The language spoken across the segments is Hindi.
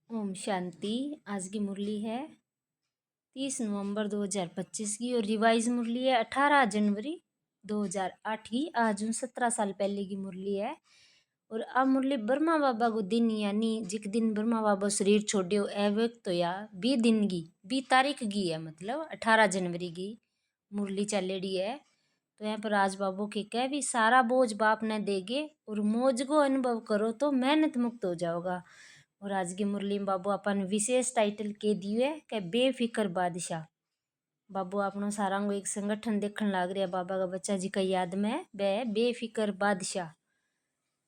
ओम शांति। आज की मुरली है 30 नवंबर 2025 की और रिवाइज मुरली है 18 जनवरी 2008 की। आज 17 साल पहले की मुरली है। और अब मुरली ब्रह्मा बाबा को दिन यानी जिक दिन ब्रह्मा बाबा शरीर छोड़ो ए वक्त या 20 दिन की 20 तारीख की है, मतलब 18 जनवरी की मुरली चलेड़ी है। तो यहाँ पर राज बाबू के कह भी सारा बोझ बाप ने देगे और मौज को अनुभव करो तो मेहनत मुक्त हो जाओगा। और आज की मुरली में बाबू अपन विशेष टाइटल के दिए कि बेफिक्र बादशाह। बाबू अपनों सारा को एक संगठन देखने लग रहा है बाबा का बच्चा जी का याद में बेफिक्र बादशाह।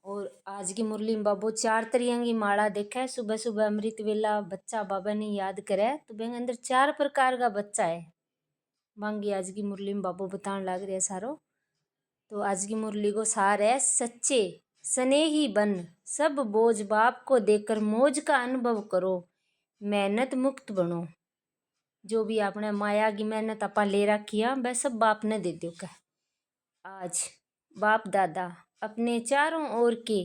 और आज की मुरली में बाबू 4 तरियां की माला देखा है। सुबह सुबह अमृत वेला बच्चा बाबा ने याद करे तो बेंग अंदर 4 प्रकार का बच्चा है। मांगी आज की मुरली में बाबू बताने लग रहा है सारो। तो आज की मुरली को सार है सच्चे स्नेही बन, सब बोझ बाप को देकर मौज का अनुभव करो, मेहनत मुक्त बनो। जो भी आपने माया की मेहनत आपा ले रखी है वह सब बाप ने दे दो। आज बाप दादा अपने चारों ओर के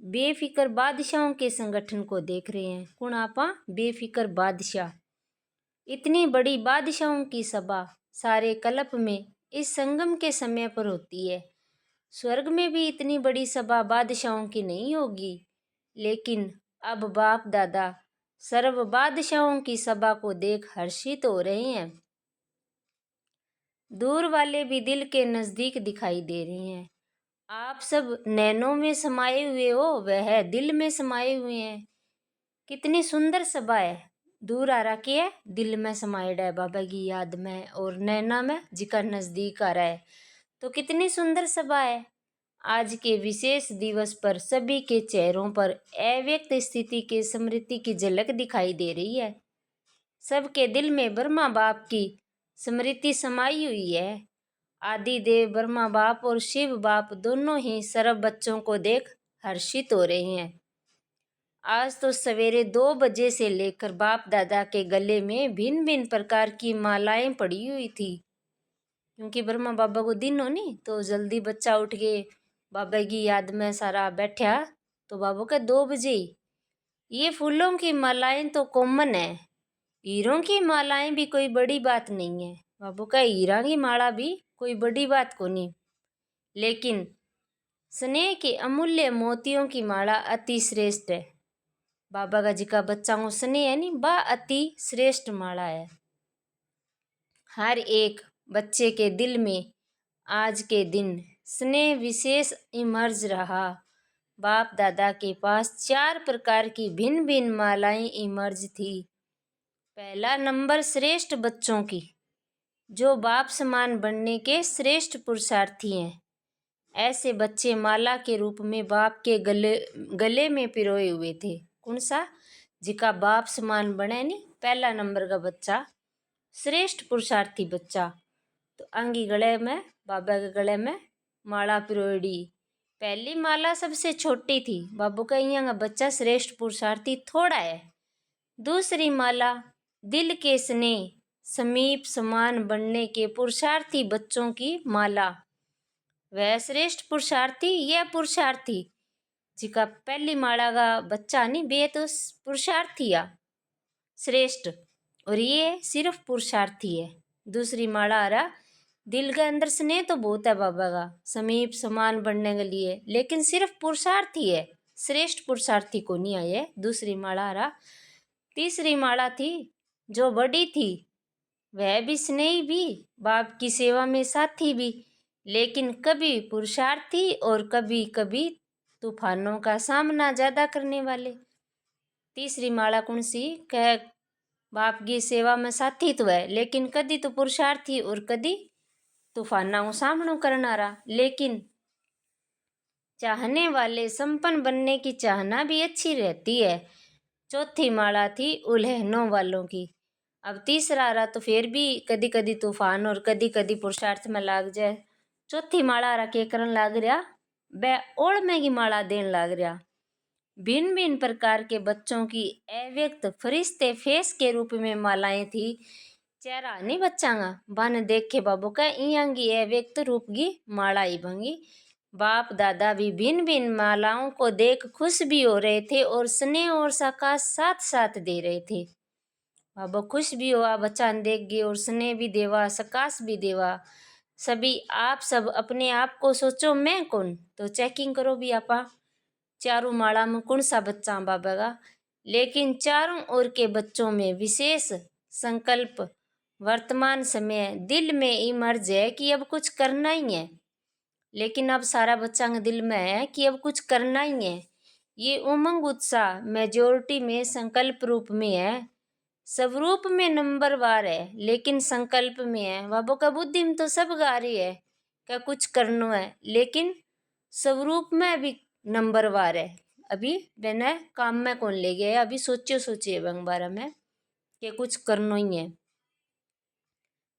बेफिक्र बादशाहों के संगठन को देख रहे हैं। कौन आपा? बेफिक्र बादशाह। इतनी बड़ी बादशाहों की सभा सारे कल्प में इस संगम के समय पर होती है। स्वर्ग में भी इतनी बड़ी सभा बादशाहों की नहीं होगी, लेकिन अब बाप दादा सर्व बादशाहों की सभा को देख हर्षित हो रहे हैं। दूर वाले भी दिल के नजदीक दिखाई दे रहे हैं। आप सब नैनों में समाये हुए हो, वह दिल में समाये हुए हैं। कितनी सुंदर सभा है। दूर आ रखी है, दिल में समाये है बाबा की याद में, और नैना में जिका नजदीक आ रहा है। तो कितनी सुंदर सभा है। आज के विशेष दिवस पर सभी के चेहरों पर अव्यक्त स्थिति के स्मृति की झलक दिखाई दे रही है। सबके दिल में ब्रह्मा बाप की स्मृति समाई हुई है। आदि देव ब्रह्मा बाप और शिव बाप दोनों ही सर्व बच्चों को देख हर्षित हो रहे हैं। आज तो सवेरे 2 बजे से लेकर बाप दादा के गले में भिन्न भिन्न प्रकार की मालाएं पड़ी हुई थी। क्योंकि ब्रह्मा बाबा को दिन हो नी, तो जल्दी बच्चा उठ के बाबा की याद में सारा बैठा। तो बाबू का 2 बजे ये फूलों की मालाएं तो कॉमन है, हीरों की मालाएं भी कोई बड़ी बात नहीं है। बाबू का हीरा की माला भी कोई बड़ी बात को नहीं, लेकिन स्नेह के अमूल्य मोतियों की माला अति श्रेष्ठ है। बाबा का जी का बच्चा को स्नेह है नी, बा अति श्रेष्ठ माला है। हर एक बच्चे के दिल में आज के दिन स्नेह विशेष इमर्ज रहा। बाप दादा के पास 4 प्रकार की भिन्न भिन्न मालाएं इमर्ज थी। पहला नंबर श्रेष्ठ बच्चों की, जो बाप समान बनने के श्रेष्ठ पुरुषार्थी हैं। ऐसे बच्चे माला के रूप में बाप के गले में पिरोए हुए थे। कौन सा? जिका बाप समान बने नी, पहला नंबर का बच्चा श्रेष्ठ पुरुषार्थी बच्चा। तो अंगी गले में, बाबा के गले में माला पिरोड़ी। पहली माला सबसे छोटी थी। बाबू का यहाँ का बच्चा श्रेष्ठ पुरुषार्थी थोड़ा है। दूसरी माला दिल के स्नेह समीप समान बनने के पुरुषार्थी बच्चों की माला। वह श्रेष्ठ पुरुषार्थी, यह पुरुषार्थी जिका पहली माला का बच्चा नहीं, बे तो पुरुषार्थी या श्रेष्ठ, और ये सिर्फ पुरुषार्थी है। दूसरी माला आ रहा दिल के अंदर स्नेह तो बहुत है बाबा का समीप समान बनने के लिए, लेकिन सिर्फ पुरुषार्थी है, श्रेष्ठ पुरुषार्थी को नहीं आए। दूसरी माला आ रहा। तीसरी माला थी जो बड़ी थी, वह भी स्नेही भी, बाप की सेवा में साथी भी, लेकिन कभी पुरुषार्थी और कभी कभी तूफानों का सामना ज्यादा करने वाले। तीसरी माला कौन सी? कह बाप की सेवा में साथी तो है, लेकिन कदी तो पुरुषार्थी और कदी तूफाना को सामना करना रहा। लेकिन चाहने वाले संपन्न बनने की चाहना भी अच्छी रहती है। चौथी माला थी उल्हनों वालों की। अब तीसरा आ रहा तो फिर भी कदी कदी तूफान और कदी कदी पुरुषार्थ में लाग जाए। चौथी माला रहा के करन लाग रहा, वह ओढ़मे की माला देन लाग रहा। भिन्न भिन्न प्रकार के बच्चों की अव्यक्त फरिश्ते फेस के रूप में मालाएं थी। चेहरा नहीं बच्चा का बन देख के बाबू का इं की अव्यक्त रूप की माला ही भंगी, बाप दादा भी भिन्न भिन्न मालाओं को देख खुश भी हो रहे थे और स्नेह और सकाश साथ साथ दे रहे थे। बाबा खुश भी हुआ बच्चा देख गए और स्नेह भी देवा सकाश भी देवा। सभी आप सब अपने आप को सोचो मैं कौन, तो चेकिंग करो भी आपा चारों माला में कौन सा बच्चा बाबा का। लेकिन चारों ओर के बच्चों में विशेष संकल्प वर्तमान समय दिल में इमर्ज है कि अब कुछ करना ही है। लेकिन अब सारा बच्चा के दिल में है कि अब कुछ करना ही है। ये उमंग उत्साह मेजोरिटी में संकल्प रूप में है, स्वरूप में नंबर वार है, लेकिन संकल्प में है। बाबू का बुद्धि में तो सब गा रही है क्या कुछ करना है, लेकिन स्वरूप में अभी नंबर वार है। अभी मैंने काम में कौन ले गया, अभी सोचिए बंग बारे में कि कुछ करना ही है।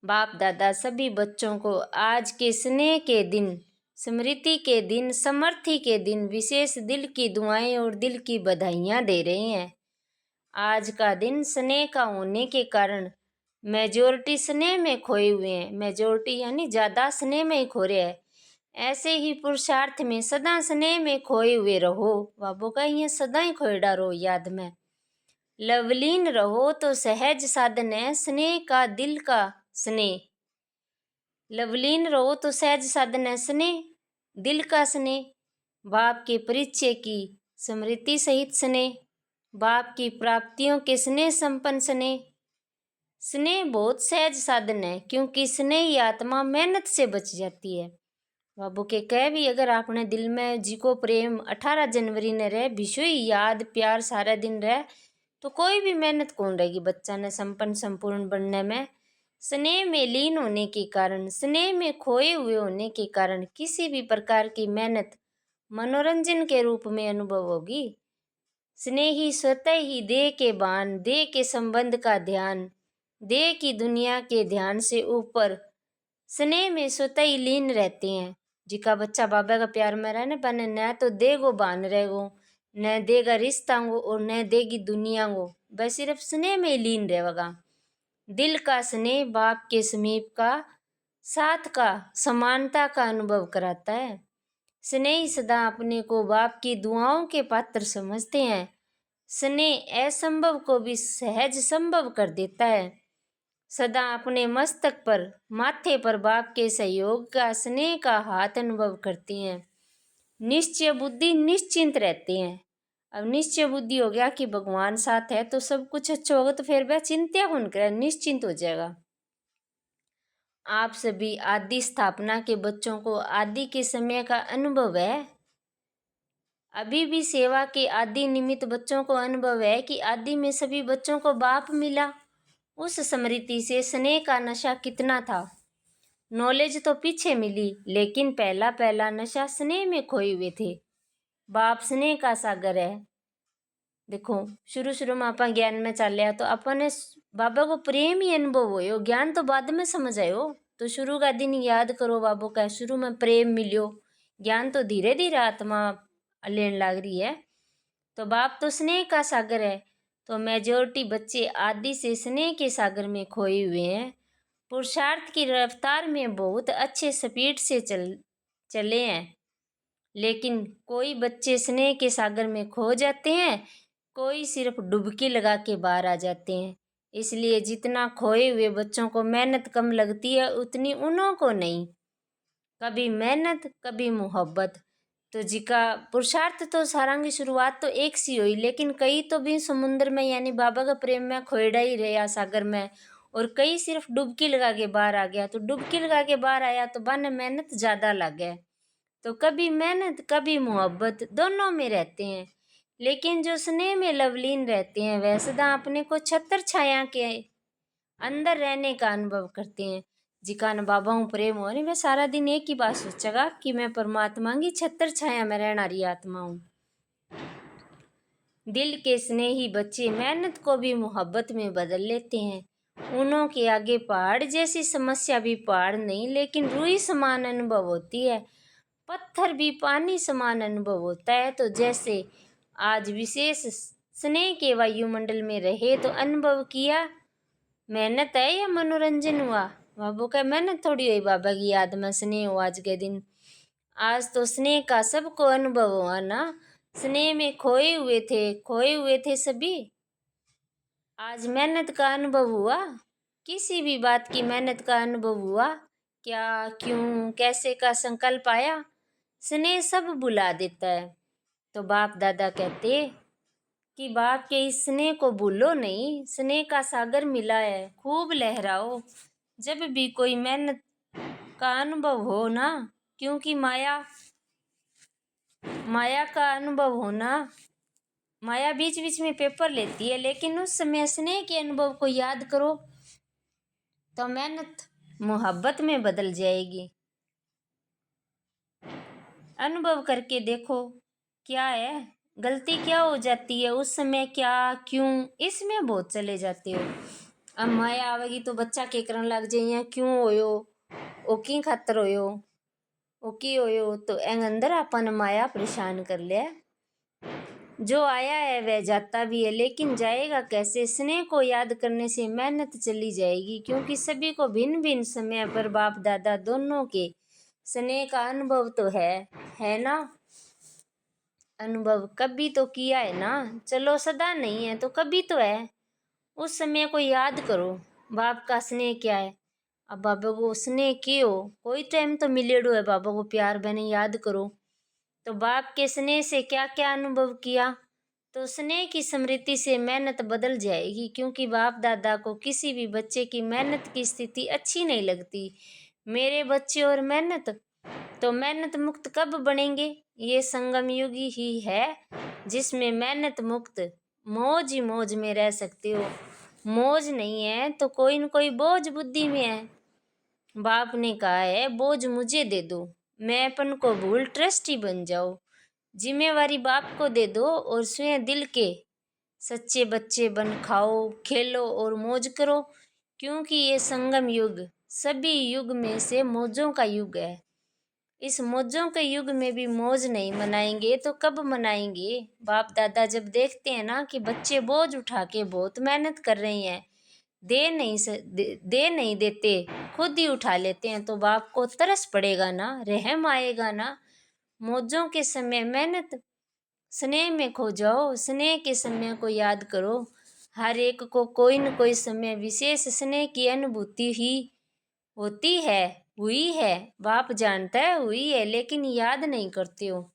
बाप दादा सभी बच्चों को आज के स्नेह के दिन, स्मृति के दिन, समर्थी के दिन विशेष दिल की दुआएं और दिल की बधाइयां दे रहे हैं। आज का दिन स्नेह का होने के कारण मेजोरिटी स्नेह में खोए हुए हैं। मेजोरिटी यानी ज़्यादा स्नेह में ही खो रहे हैं। ऐसे ही पुरुषार्थ में सदा स्नेह में खोए हुए रहो। बाबू का ये सदा ही खोएडा रहो याद में। लवलीन रहो तो सहज साधन है स्नेह का दिल का स्नेह। लवलीन रहो तो सहज साधन है स्नेह दिल का स्नेह। बाप के परिचय की स्मृति सहित स्नेह, बाप की प्राप्तियों के स्नेह संपन्न स्नेह। स्नेह बहुत सहज साधन है क्योंकि स्नेह ही आत्मा मेहनत से बच जाती है। बाबू के कह भी अगर आपने दिल में जी को प्रेम 18 जनवरी ने रहे विश्व ही याद प्यार सारा दिन रहे तो कोई भी मेहनत कौन रहेगी बच्चा ने संपन्न संपूर्ण बनने में। स्नेह में लीन होने के कारण, स्नेह में खोए हुए होने के कारण किसी भी प्रकार की मेहनत मनोरंजन के रूप में अनुभव होगी। स्नेही स्वतः ही देह के बान, देह के संबंध का ध्यान, देह की दुनिया के ध्यान से ऊपर स्नेह में स्वतः ही लीन रहते हैं। जिका बच्चा बाबा का प्यार में रहने बने न तो देह को बान रहेगो, न देगा रिश्ता गो और न देगी दुनिया गो, वह सिर्फ स्नेह में ही लीन रहेगा। दिल का स्नेह बाप के समीप का साथ का समानता का अनुभव कराता है। स्नेह सदा अपने को बाप की दुआओं के पात्र समझते हैं। स्नेह असंभव को भी सहज संभव कर देता है। सदा अपने मस्तक पर, माथे पर बाप के सहयोग का स्नेह का हाथ अनुभव करते हैं। निश्चय बुद्धि निश्चिंत रहते हैं। अब निश्चय बुद्धि हो गया कि भगवान साथ है तो सब कुछ अच्छा होगा, तो फिर वह चिंता कौन करे, निश्चिंत हो जाएगा। आप सभी आदि स्थापना के बच्चों को आदि के समय का अनुभव है। अभी भी सेवा के आदि निमित्त बच्चों को अनुभव है कि आदि में सभी बच्चों को बाप मिला। उस स्मृति से स्नेह का नशा कितना था। नॉलेज तो पीछे मिली लेकिन पहला पहला नशा स्नेह में खोए हुए थे। बाप स्नेह का सागर है। देखो शुरू शुरू में आप ज्ञान में चलिया तो अपने बाबा को प्रेम ही अनुभव हो, ज्ञान तो बाद में समझ आयो। तो शुरू का दिन याद करो बाबू का, शुरू में प्रेम मिलियो, ज्ञान तो धीरे धीरे आत्मा लेने लग रही है। तो बाप तो स्नेह का सागर है। तो मेजोरिटी बच्चे आदि से स्नेह के सागर में खोए हुए हैं। पुरुषार्थ की रफ्तार में बहुत अच्छे स्पीड से चले हैं, लेकिन कोई बच्चे स्नेह के सागर में खो जाते हैं, कोई सिर्फ डुबकी लगा के बाहर आ जाते हैं। इसलिए जितना खोए हुए बच्चों को मेहनत कम लगती है उतनी उन्हों को नहीं। कभी मेहनत कभी मोहब्बत। तो जी का पुरुषार्थ तो सारंग की शुरुआत तो एक सी हुई, लेकिन कई तो भी समुद्र में यानी बाबा का प्रेम में खोएड़ा ही रहा सागर में, और कई सिर्फ डुबकी लगा के बाहर आ गया। तो डुबकी लगा के बाहर आया तो बन मेहनत ज़्यादा लग गया। तो कभी मेहनत कभी मोहब्बत दोनों में रहते हैं। लेकिन जो स्नेह में लवलीन रहते हैं वह सदा अपने को छत्र छाया के अंदर रहने का अनुभव करते हैं। जिका न बाबा हूँ प्रेम हो रही, वह सारा दिन एक ही बात सोचेगा कि मैं परमात्मा की छत्र छाया में रहना रही आत्मा हूँ। दिल के स्नेही बच्चे मेहनत को भी मोहब्बत में बदल लेते हैं। उन्हों के आगे पहाड़ जैसी समस्या भी पहाड़ नहीं, लेकिन रूई समान अनुभव होती है। पत्थर भी पानी समान अनुभव होता है। तो जैसे आज विशेष स्नेह के वायुमंडल में रहे तो अनुभव किया मेहनत है या मनोरंजन हुआ। बाबू का मेहनत थोड़ी हुई, बाबा की याद में स्नेह हुआ आज के दिन। आज तो स्नेह का सबको अनुभव हुआ ना, स्नेह में खोए हुए थे सभी। आज मेहनत का अनुभव हुआ, किसी भी बात की मेहनत का अनुभव हुआ, क्या क्यों कैसे का संकल्प आया, स्नेह सब बुला देता है। तो बाप दादा कहते कि बाप के इस स्नेह को भूलो नहीं, स्नेह का सागर मिला है, खूब लहराओ जब भी कोई मेहनत का अनुभव हो ना, क्योंकि माया माया का अनुभव होना, माया बीच बीच में पेपर लेती है, लेकिन उस समय स्नेह के अनुभव को याद करो तो मेहनत मोहब्बत में बदल जाएगी। अनुभव करके देखो क्या है, गलती क्या हो जाती है उस समय, क्या क्यों इसमें बहुत चले जाते हो। अब माया आवेगी तो बच्चा के करन लग जाइए, क्यों होयो, ओ की खातर होयो, ओ की होयो, तो एंग अंदर अपन माया परेशान कर लिया। जो आया है वह जाता भी है, लेकिन जाएगा कैसे। स्नेह को याद करने से मेहनत चली जाएगी, क्योंकि सभी को भिन्न भिन्न समय पर बाप दादा दोनों के स्नेह का अनुभव तो है ना। अनुभव कभी तो किया है ना, चलो सदा नहीं है तो कभी तो है। उस समय को याद करो, बाप का स्नेह क्या है। अब बाबा को स्नेह क्यों, कोई टाइम तो मिलेडो है बाबा को प्यार, बहने याद करो। तो बाप के स्नेह से क्या क्या अनुभव किया, तो स्नेह की स्मृति से मेहनत बदल जाएगी, क्योंकि बाप दादा को किसी भी बच्चे की मेहनत की स्थिति अच्छी नहीं लगती। मेरे बच्चे और मेहनत, तो मेहनत मुक्त कब बनेंगे, ये संगम युग ही है जिसमें मेहनत मुक्त मौज ही मौज में रह सकते हो। मौज नहीं है तो कोई न कोई बोझ बुद्धि में है। बाप ने कहा है बोझ मुझे दे दो, मैं अपन को भूल ट्रस्टी बन जाओ। जिम्मेवारी बाप को दे दो और स्वयं दिल के सच्चे बच्चे बन खाओ खेलो और मौज करो, क्योंकि ये संगम युग सभी युग में से मौजों का युग है। इस मौजों के युग में भी मौज नहीं मनाएंगे तो कब मनाएंगे। बाप दादा जब देखते हैं ना कि बच्चे बोझ उठा के बहुत मेहनत कर रहे हैं, दे नहीं देते, खुद ही उठा लेते हैं, तो बाप को तरस पड़ेगा ना, रहम आएगा ना। मौजों के समय मेहनत, स्नेह में खो जाओ, स्नेह के समय को याद करो। हर एक को कोई न कोई समय विशेष स्नेह की अनुभूति ही होती है, हुई है, बाप जानता है हुई है, लेकिन याद नहीं करते हो।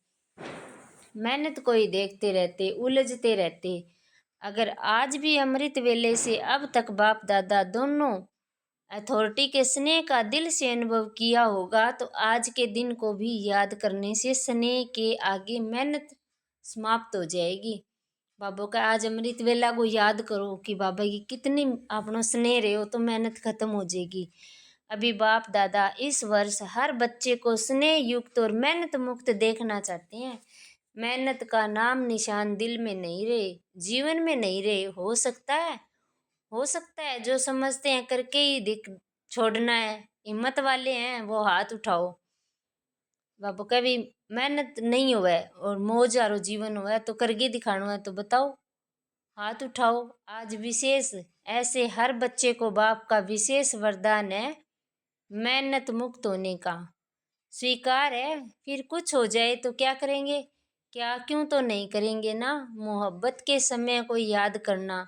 मेहनत को ही देखते रहते, उलझते रहते। अगर आज भी अमृत वेले से अब तक बाप दादा दोनों अथॉरिटी के स्नेह का दिल से अनुभव किया होगा, तो आज के दिन को भी याद करने से स्नेह के आगे मेहनत समाप्त हो जाएगी। बाबा का आज अमृत वेला को याद करो कि बाबा की कितनी अपना स्नेह रहे हो, तो मेहनत खत्म हो जाएगी। अभी बाप दादा इस वर्ष हर बच्चे को स्नेह युक्त और मेहनत मुक्त देखना चाहते हैं। मेहनत का नाम निशान दिल में नहीं रहे, जीवन में नहीं रहे। हो सकता है जो समझते हैं करके ही दिख छोड़ना है, हिम्मत वाले हैं वो हाथ उठाओ। बाबू कभी मेहनत नहीं हुआ है और मौज आरो जीवन हुआ है तो करके दिखाना है, तो बताओ, हाथ उठाओ। आज विशेष ऐसे हर बच्चे को बाप का विशेष वरदान है मेहनत मुक्त होने का। स्वीकार है, फिर कुछ हो जाए तो क्या करेंगे, क्या क्यों तो नहीं करेंगे ना। मोहब्बत के समय को याद करना,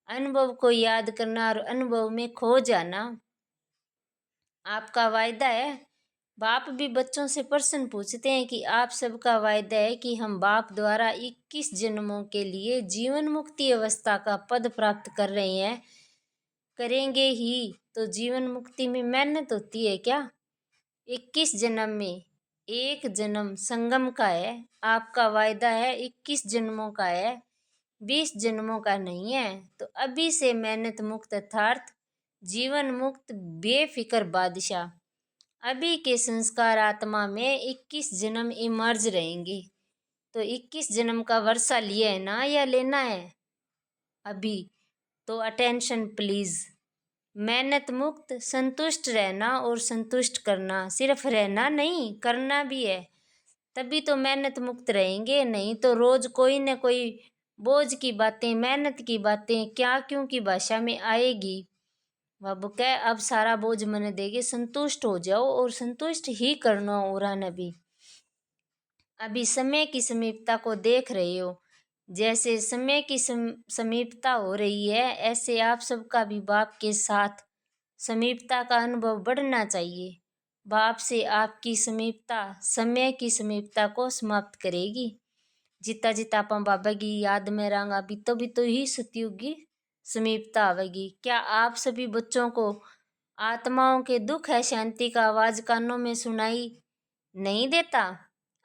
अनुभव को याद करना और अनुभव में खो जाना आपका वायदा है। बाप भी बच्चों से प्रश्न पूछते हैं कि आप सबका वायदा है कि हम बाप द्वारा 21 जन्मों के लिए जीवन मुक्ति अवस्था का पद प्राप्त कर रहे हैं, करेंगे ही। तो जीवन मुक्ति में मेहनत होती है क्या। 21 जन्म में एक जन्म संगम का है, आपका वायदा है 21 जन्मों का है, 20 जन्मों का नहीं है। तो अभी से मेहनत मुक्त अर्थात जीवन मुक्त बेफिक्र बादशाह, अभी के संस्कार आत्मा में 21 जन्म इमर्ज रहेंगे। तो 21 जन्म का वर्षा लिया है ना या लेना है अभी, तो अटेंशन प्लीज। मेहनत मुक्त संतुष्ट रहना और संतुष्ट करना, सिर्फ रहना नहीं करना भी है, तभी तो मेहनत मुक्त रहेंगे। नहीं तो रोज कोई न कोई बोझ की बातें, मेहनत की बातें, क्या क्यों की भाषा में आएगी। बाबू कह अब सारा बोझ मन देगे, संतुष्ट हो जाओ और संतुष्ट ही करना हो रहा नबी। अभी समय की समीपता को देख रहे हो। जैसे समय की समीपता हो रही है, ऐसे आप सबका भी बाप के साथ समीपता का अनुभव बढ़ना चाहिए। बाप से आपकी समीपता समय की समीपता को समाप्त करेगी। जितना जितना अपन बाबा की याद में रहांगा भी तो ही सतयुग की समीपता आवेगी। क्या आप सभी बच्चों को आत्माओं के दुख है शांति का आवाज कानों में सुनाई नहीं देता?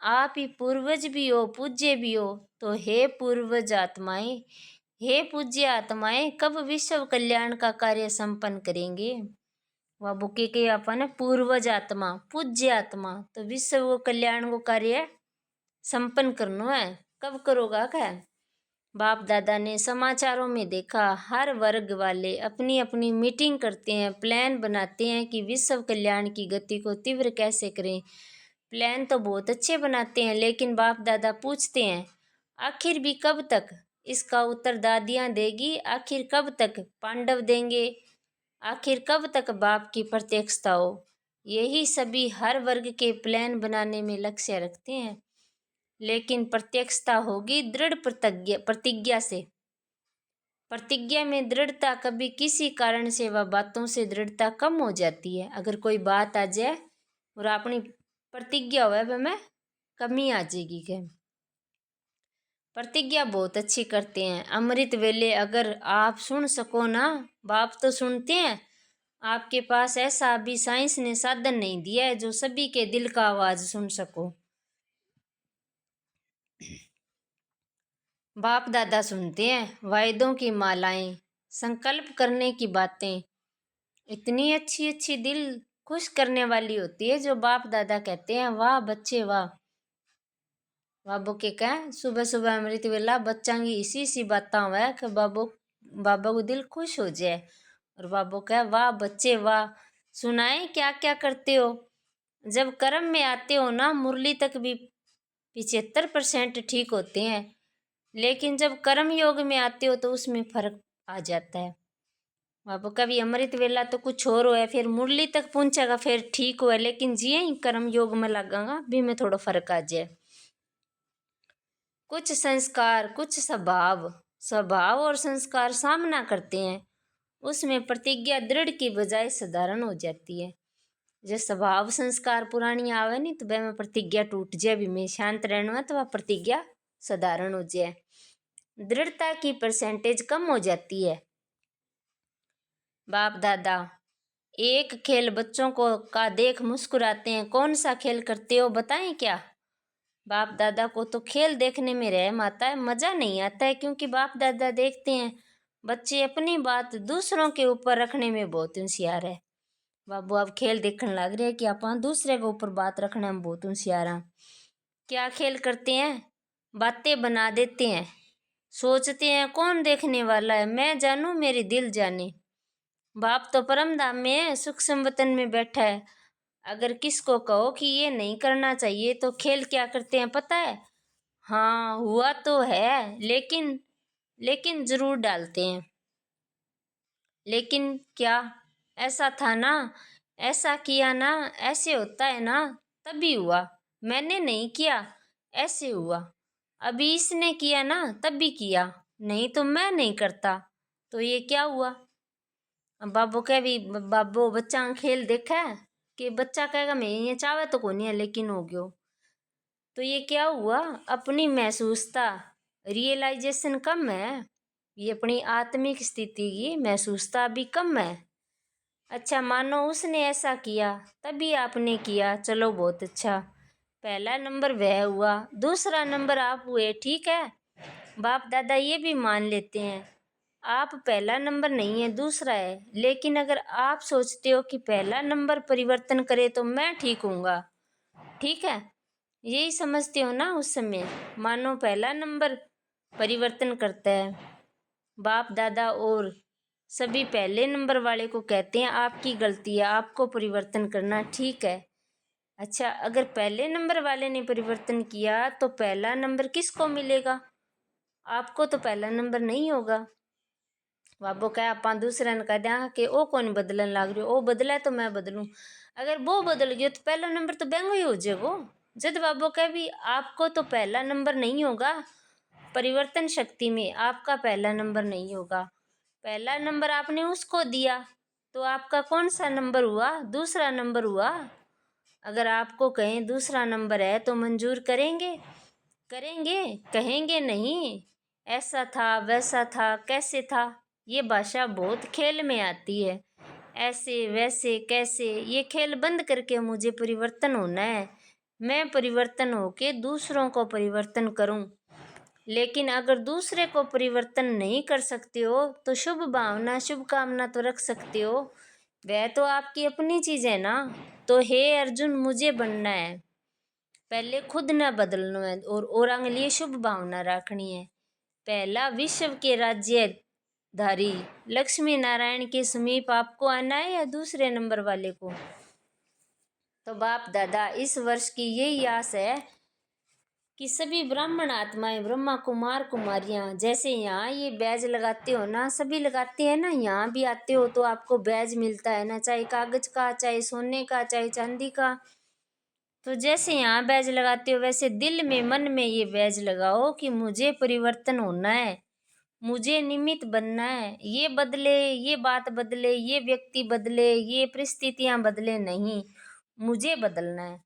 आप ही पूर्वज भी हो, पूज्य भी हो। तो हे पूर्वज आत्माएं, हे पूज्य आत्माएं, कब विश्व कल्याण का कार्य संपन्न करेंगे? वह बुके के अपन पूर्वज आत्मा, पूज्य आत्मा, तो विश्व कल्याण को कार्य संपन्न करना है। कब करोगा क्या? बाप दादा ने समाचारों में देखा, हर वर्ग वाले अपनी अपनी मीटिंग करते हैं, प्लान बनाते हैं कि विश्व कल्याण की गति को तीव्र कैसे करें। प्लान तो बहुत अच्छे बनाते हैं, लेकिन बाप दादा पूछते हैं आखिर भी कब तक? इसका उत्तर दादियाँ देगी, आखिर कब तक पांडव देंगे, आखिर कब तक बाप की प्रत्यक्षता हो। यही सभी हर वर्ग के प्लान बनाने में लक्ष्य रखते हैं, लेकिन प्रत्यक्षता होगी दृढ़ प्रतिज्ञा से। प्रतिज्ञा में दृढ़ता, कभी किसी कारण से वह बातों से दृढ़ता कम हो जाती है। अगर कोई बात आ जाए और अपनी प्रतिज्ञा हो वह में कमी आ जाएगी। क्या प्रतिज्ञा बहुत अच्छी करते हैं। अमृत वेले अगर आप सुन सको ना, बाप तो सुनते हैं। आपके पास ऐसा अभी साइंस ने साधन नहीं दिया है जो सभी के दिल का आवाज सुन सको। बाप दादा सुनते हैं वायदों की मालाएं, संकल्प करने की बातें इतनी अच्छी अच्छी दिल खुश करने वाली होती है जो बाप दादा कहते हैं वाह बच्चे वाह। बाबू के कह सुबह सुबह अमृत वेला बच्चा की इसी सी बातें हुआ कि बाबा को दिल खुश हो जाए। और बाबू कह वाह बच्चे वाह, सुनाए क्या क्या करते हो। जब कर्म में आते हो ना, मुरली तक भी 75% ठीक होते हैं, लेकिन जब कर्म योग में आते हो तो उसमें फर्क आ जाता है। बाबू कभी अमृत वेला तो कुछ और हो है, फिर मुरली तक पहुंचेगा फिर ठीक हुआ, लेकिन जिये ही कर्म योग में लगेगा भी में थोड़ा फर्क आ जाए। कुछ संस्कार, कुछ स्वभाव और संस्कार सामना करते हैं, उसमें प्रतिज्ञा दृढ़ की बजाय साधारण हो जाती है। जो स्वभाव संस्कार पुरानी आवे नहीं तो वह में प्रतिज्ञा टूट जाए, भी में शांत रहना है तो वह प्रतिज्ञा साधारण हो जाए, दृढ़ता की परसेंटेज कम हो जाती है। बाप दादा एक खेल बच्चों को का देख मुस्कुराते हैं, कौन सा खेल करते हो बताएं क्या? बाप दादा को तो खेल देखने में रहम आता है, मजा नहीं आता है, क्योंकि बाप दादा देखते हैं बच्चे अपनी बात दूसरों के ऊपर रखने में बहुत होशियार है। बाबू अब खेल देखने लग रहे हैं कि अपन दूसरे के ऊपर बात रखने में बहुत होशियार हैं। क्या खेल करते हैं? बातें बना देते हैं, सोचते हैं कौन देखने वाला है, मैं जानूं मेरी दिल जाने। बाप तो परम धाम में है, सूक्ष्म वतन में बैठा है। अगर किसको कहो कि ये नहीं करना चाहिए तो खेल क्या करते हैं पता है? हाँ हुआ तो है, लेकिन जरूर डालते हैं। लेकिन क्या ऐसा था ना, ऐसा किया ना, ऐसे होता है ना, तभी हुआ। मैंने नहीं किया, ऐसे हुआ। अभी इसने किया ना तभी किया, नहीं तो मैं नहीं करता। तो ये क्या हुआ? बाबू कह भी बाबू बच्चा खेल देखा है कि बच्चा कहेगा मैं ये चाहे तो कोई नहीं है लेकिन हो गयो। तो ये क्या हुआ? अपनी महसूसता रियलाइजेशन कम है, ये अपनी आत्मिक स्थिति की महसूसता भी कम है। अच्छा मानो उसने ऐसा किया तभी आपने किया, चलो बहुत अच्छा, पहला नंबर वह हुआ, दूसरा नंबर आप हुए, ठीक है। बाप दादा ये भी मान लेते हैं आप पहला नंबर नहीं है, दूसरा है, लेकिन अगर आप सोचते हो कि पहला नंबर परिवर्तन करे तो मैं ठीक हूँगा, ठीक है, यही समझते हो ना, उस समय मानो पहला नंबर परिवर्तन करता है। बाप दादा और सभी पहले नंबर वाले को कहते हैं आपकी गलती है, आपको परिवर्तन करना, ठीक है। अच्छा अगर पहले नंबर वाले ने परिवर्तन किया तो पहला नंबर किसको मिलेगा? आपको तो पहला नंबर नहीं होगा। बाबू कह आप दूसरे ने कह दिया कि ओ कौन बदलन लग रही हो, ओ बदला तो मैं बदलूं। अगर वो बदल गयो तो पहला नंबर तो बेंगो ही हो जाएगो। जद बाबू कह भी आपको तो पहला नंबर नहीं होगा, परिवर्तन शक्ति में आपका पहला नंबर नहीं होगा। पहला नंबर आपने उसको दिया तो आपका कौन सा नंबर हुआ? दूसरा नंबर हुआ। अगर आपको कहें दूसरा नंबर है तो मंजूर करेंगे? करेंगे? कहेंगे नहीं। ऐसा था, वैसा था, कैसे था, ये भाषा बहुत खेल में आती है। ऐसे वैसे कैसे, ये खेल बंद करके मुझे परिवर्तन होना है। मैं परिवर्तन होके दूसरों को परिवर्तन करूं। लेकिन अगर दूसरे को परिवर्तन नहीं कर सकते हो तो शुभ भावना, शुभकामना तो रख सकते हो। वह तो आपकी अपनी चीज है ना। तो हे अर्जुन, मुझे बनना है, पहले खुद न बदलना है और आगे लिए शुभ भावना रखनी है। पहला विश्व के राज्यधारी लक्ष्मी नारायण के समीप आपको आना है या दूसरे नंबर वाले को? तो बाप दादा इस वर्ष की यही आस है कि सभी ब्राह्मण आत्माएं, ब्रह्मा कुमार कुमारियां, जैसे यहाँ ये बैज लगाते हो ना, सभी लगाते हैं ना, यहाँ भी आते हो तो आपको बैज मिलता है ना, चाहे कागज का, चाहे सोने का, चाहे चांदी का। तो जैसे यहाँ बैज लगाते हो वैसे दिल में, मन में ये बैज लगाओ कि मुझे परिवर्तन होना है, मुझे निमित्त बनना है। ये बदले, ये बात बदले, ये व्यक्ति बदले, ये परिस्थितियां बदले नहीं, मुझे बदलना है।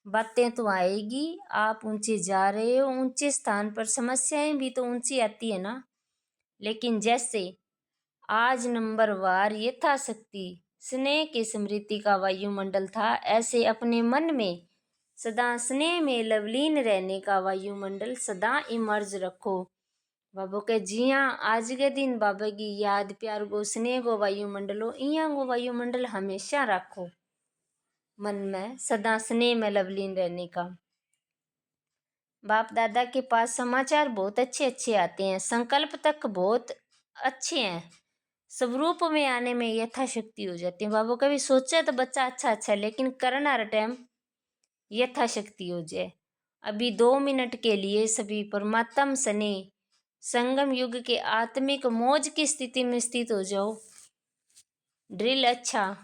बातें तो आएगी, आप ऊंचे जा रहे हो, ऊंचे स्थान पर समस्याएं भी तो ऊंची आती है ना। लेकिन जैसे आज नंबरवार यथाशक्ति स्नेह की स्मृति का वायुमंडल था, ऐसे अपने मन में सदा स्नेह में लवलीन रहने का वायुमंडल सदा इमर्ज रखो। बाबू के जी हाँ, आज के दिन बाबा की याद, प्यार गो, स्नेह गो वायुमंडलो, इया गो वायुमंडल हमेशा रखो मन में, सदा स्नेह में लवलीन रहने का। बाप दादा के पास समाचार बहुत अच्छे अच्छे आते हैं, संकल्प तक बहुत अच्छे हैं, स्वरूप में आने में यथाशक्ति हो जाती है। बाबू कभी सोचा तो बच्चा अच्छा अच्छा, लेकिन करना हर टाइम यथाशक्ति हो जाए। अभी 2 मिनट के लिए सभी परमात्म सने संगम युग के आत्मिक मौज की स्थिति में स्थित हो जाओ। ड्रिल अच्छा,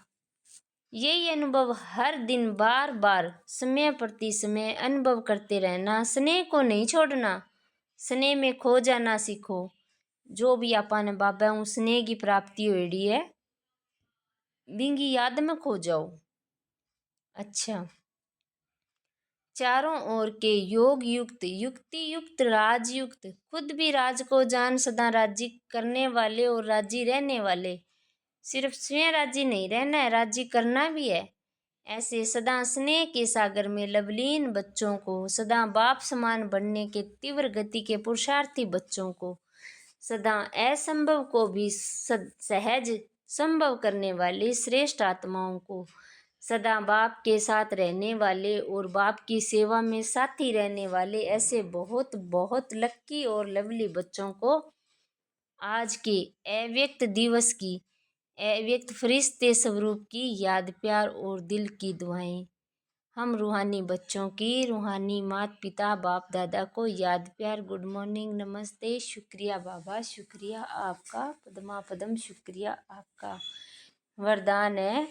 यही अनुभव हर दिन बार बार समय प्रति समय अनुभव करते रहना, स्नेह को नहीं छोड़ना, स्नेह में खो जाना सीखो। जो भी आपने बाबा हूँ स्नेह की प्राप्ति हुई है, बिंगी याद में खो जाओ। अच्छा, चारों ओर के योग युक्त, युक्ति युक्त, राजयुक्त, खुद भी राज को जान सदा राजी करने वाले और राजी रहने वाले। सिर्फ स्वयं राजी नहीं रहना है, राजी करना भी है। ऐसे सदा स्नेह के सागर में लवलीन बच्चों को, सदा बाप समान बनने के तीव्र गति के पुरुषार्थी बच्चों को, सदा असंभव को भी सहज संभव करने वाली श्रेष्ठ आत्माओं को, सदा बाप के साथ रहने वाले और बाप की सेवा में साथी रहने वाले ऐसे बहुत बहुत लक्की और लवली बच्चों को आज के अव्यक्त दिवस की, अव्यक्त फरिश्ते स्वरूप की याद, प्यार और दिल की दुआएं। हम रूहानी बच्चों की, रूहानी माता पिता बाप दादा को याद, प्यार, गुड मॉर्निंग, नमस्ते, शुक्रिया बाबा, शुक्रिया आपका, पदमा पदम शुक्रिया आपका। वरदान है,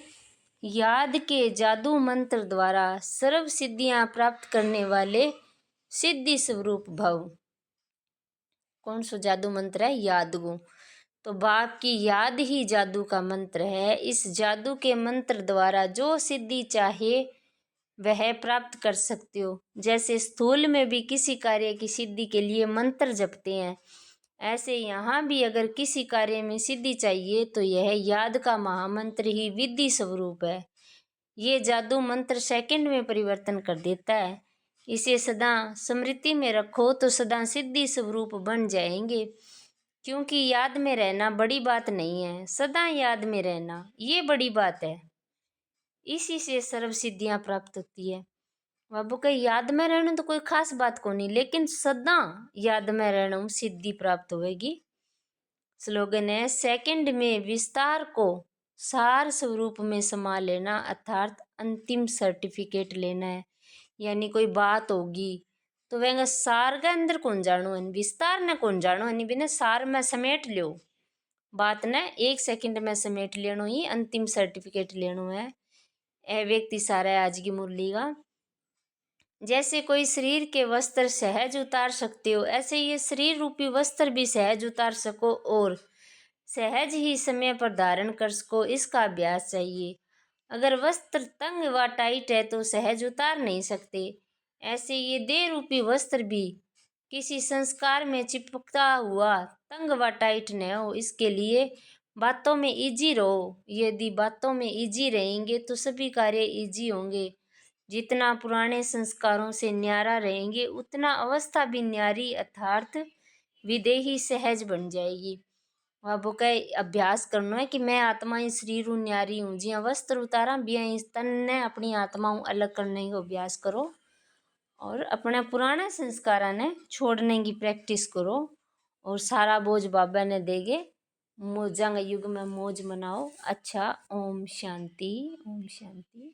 याद के जादू मंत्र द्वारा सर्व सिद्धियां प्राप्त करने वाले सिद्धि स्वरूप भव। कौन सा जादू मंत्र है? याद गो। तो बाप की याद ही जादू का मंत्र है। इस जादू के मंत्र द्वारा जो सिद्धि चाहे वह प्राप्त कर सकते हो। जैसे स्थूल में भी किसी कार्य की सिद्धि के लिए मंत्र जपते हैं, ऐसे यहाँ भी अगर किसी कार्य में सिद्धि चाहिए तो यह याद का महामंत्र ही विधि स्वरूप है। ये जादू मंत्र सेकंड में परिवर्तन कर देता है। इसे सदा स्मृति में रखो तो सदा सिद्धि स्वरूप बन जाएंगे। क्योंकि याद में रहना बड़ी बात नहीं है, सदा याद में रहना ये बड़ी बात है। इसी से सर्व सिद्धियां प्राप्त होती है। बाबू के याद में रहना तो कोई खास बात को नहीं, लेकिन सदा याद में रहना सिद्धि प्राप्त होगी। स्लोगन है, सेकंड में विस्तार को सार स्वरूप में समा लेना, अर्थात अंतिम सर्टिफिकेट लेना है। यानी कोई बात होगी तो वह सार के अंदर कौन जानो है, विस्तार ने कौन जानो है, बिना सार में समेट लो बात ने, 1 सेकंड में समेट लेनो ही अंतिम सर्टिफिकेट लेनो है। ए व्यक्ति सारा है आज की मुरली का। जैसे कोई शरीर के वस्त्र सहज उतार सकते हो, ऐसे ये शरीर रूपी वस्त्र भी सहज उतार सको और सहज ही समय पर धारण कर सको, इसका अभ्यास चाहिए। अगर वस्त्र तंग व टाइट है तो सहज उतार नहीं सकते। ऐसे ये देह रूपी वस्त्र भी किसी संस्कार में चिपकता हुआ तंग व टाइट न हो, इसके लिए बातों में इजी रहो। यदि बातों में इजी रहेंगे तो सभी कार्य इजी होंगे। जितना पुराने संस्कारों से न्यारा रहेंगे उतना अवस्था भी न्यारी अर्थात विदेही सहज बन जाएगी। अब का अभ्यास करना है कि मैं आत्मा ही शरीर हूँ, न्यारी हूँ। जिया वस्त्र उतारा बिया इस तन ने अपनी आत्मा हूँ अलग करने का अभ्यास करो और अपना पुराना संस्कारा ने छोड़ने की प्रैक्टिस करो और सारा बोझ बाबा ने देगे। मौजा युग में मौज मनाओ। अच्छा, ओम शांति, ओम शांति।